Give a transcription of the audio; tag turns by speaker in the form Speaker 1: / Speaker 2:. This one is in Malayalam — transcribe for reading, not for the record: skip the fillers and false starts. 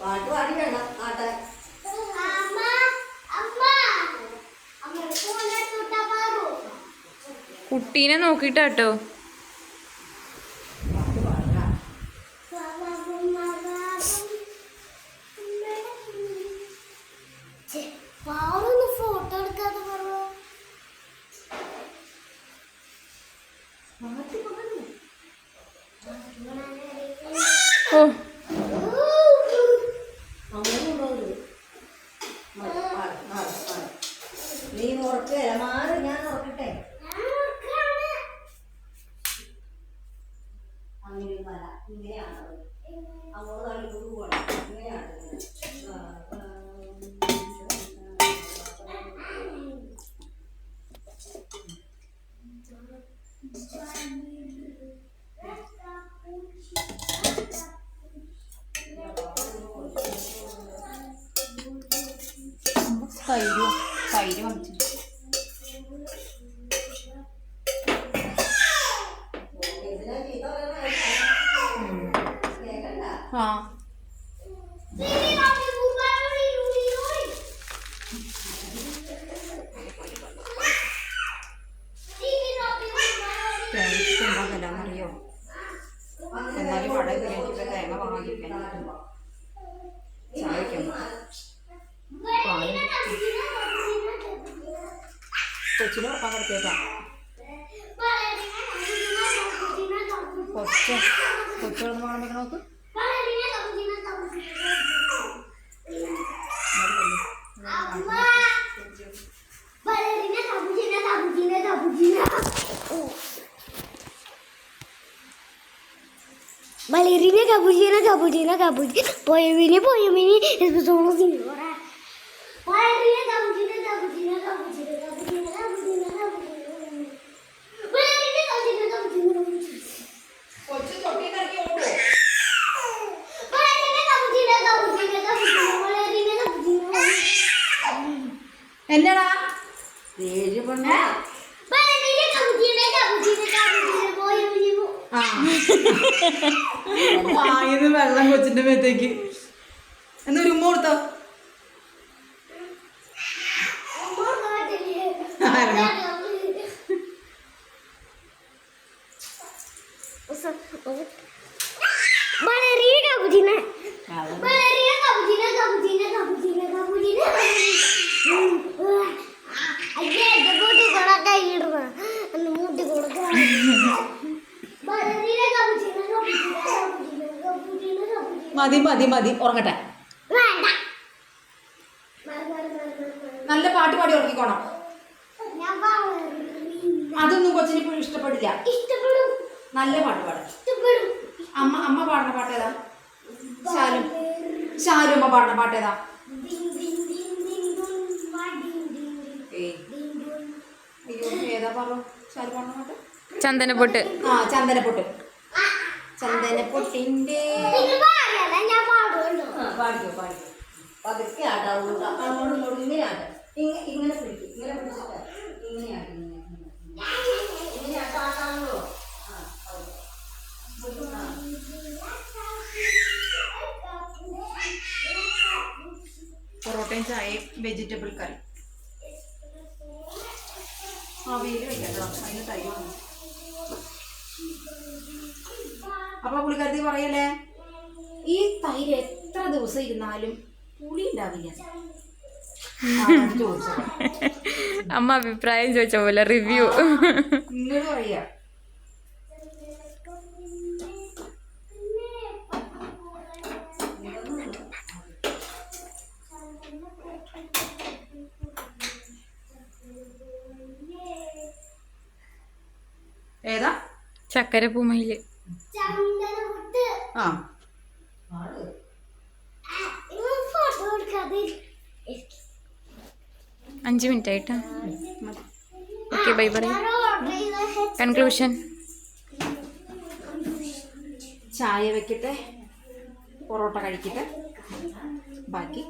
Speaker 1: പാട്ട് പാടി വേണം ആട്ടെ.
Speaker 2: കുട്ടീനെ നോക്കിട്ടാട്ടോ.
Speaker 3: ഫോട്ടോ എടുക്കാതെ പറഞ്ഞു.
Speaker 2: ഓ
Speaker 1: നീ ഉറക്കല്ല മാറി, ഞാൻ ഉറക്കട്ടെ. അങ്ങനെ മല ഇങ്ങനെയാണ്, അങ്ങോട്ട് തള്ളിക്കൊണ്ട് പോകണം. ഇങ്ങനെയാണ്.
Speaker 2: തൈര് വാങ്ങിച്ചു. ആ അറിയോ? എന്നാലും കടയിൽ കഴിഞ്ഞിട്ട് തേങ്ങ വാങ്ങിക്കാൻ ചായക്കുന്നു. കൊച്ചിന് ഉറക്കാൻ കിടത്തേക്കാം. കൊച്ചുകളൊന്നും കാണാൻ നോക്ക്.
Speaker 3: Ballerina cappuccina cappuccina cappuccina. Poemini poemini. Sono signora. Ballerina cappuccina cappuccina cappuccina cappuccina cappuccina cappuccina. Ballerina cappuccina cappuccina cappuccina.
Speaker 2: കൊച്ചു തൊട്ടിയിറക്കി ഓടും.
Speaker 3: Ballerina cappuccina cappuccina cappuccina. Ballerina cappuccina.
Speaker 2: എന്നാടാ
Speaker 1: Ballerina
Speaker 3: cappuccina cappuccina cappuccina. Poemini.
Speaker 2: വാങ്ങിയത് വെള്ളം കൊച്ചിന്റെ മേത്തേക്ക്. എന്നൊരു ഉമ്മ കൊടുത്തോ.
Speaker 3: Ballerina cappuccina. Ballerina cappuccina cappuccina cappuccina cappuccina. അയ്യേ ഇതുകൂട്ടി കൊടുക്കാൻ ഇടുന്ന ഒന്ന് മൂട്ടി കൊടുക്കാം. Ballerina cappuccina cappuccina cappuccina cappuccina cappuccina.
Speaker 2: മതി മതി മതി ഉറങ്ങട്ടെ.
Speaker 3: വേണ്ട.
Speaker 2: നല്ല പാട്ട് പാടി ഉറക്കിക്കോണം.
Speaker 3: ഞാൻ ballerina.
Speaker 2: അതൊന്നും കൊച്ചിന് ഇപ്പോഴും ഇഷ്ടപ്പെടില്ല.
Speaker 3: ഇഷ്ടപ്പെടും.
Speaker 2: നല്ല പാട്ട് പാടും.
Speaker 3: ഇഷ്ടപ്പെടും.
Speaker 2: അമ്മ പാടുന്ന പാട്ടേതാ? ഷാരു അമ്മ പാടുന്ന പാട്ടേതാ? ഏതാ പറഞ്ഞു ഷാരു പാടുന്ന പാട്ട്? ചന്ദനപ്പൊട്ട്. ആ ചന്ദനപ്പൊട്ട്. ചന്ദനപ്പൊട്ടിന്റെ
Speaker 3: ഞാൻ പാടുമല്ലോ.
Speaker 1: പാടിക്കോ പാടിക്കോ. പതുക്കെ ആട്ടാവുള്ളൂ. അങ്ങോട്ടും ഇങ്ങോട്ടും ഇങ്ങനെ ആട്ടെ. ഇങ്ങനെ പിടിക്കും. ഇങ്ങനെ പിടിച്ചിട്ട് ഇങ്ങനെയാട്ടെ. ഇങ്ങനെ ആട്ടാണല്ലോ.
Speaker 2: പൊറോട്ടയും ചായയും വെജിറ്റബിൾ കറി. ആ വീട് വയ്ക്കാം. അതിന് തൈ വന്നു. അപ്പൊ പുള്ളിക്കാരത്തി പറയല്ലേ, ഈ തൈര് എത്ര ദിവസം ഇരുന്നാലും പുളി ഉണ്ടാവില്ല. അമ്മ അഭിപ്രായം ചോദിച്ച പോലെ റിവ്യൂ ഇങ്ങോട്ട് പറയാ. ഏതാ ചക്കര പൂമയില്.
Speaker 3: ചന്ദനമുട്ട്.
Speaker 2: ആ
Speaker 1: ആള്
Speaker 3: ഫോട്ടോ എടുക്കാതെ
Speaker 2: 5 മിനിറ്റ് ആയിട്ടാ. Okay, bye bye.
Speaker 3: ഓർഡർ ചെയ്ത
Speaker 2: കൺക്ലൂഷൻ. ചായ വെക്കട്ടെ, പൊറോട്ട കഴിക്കട്ടെ, ബാക്കി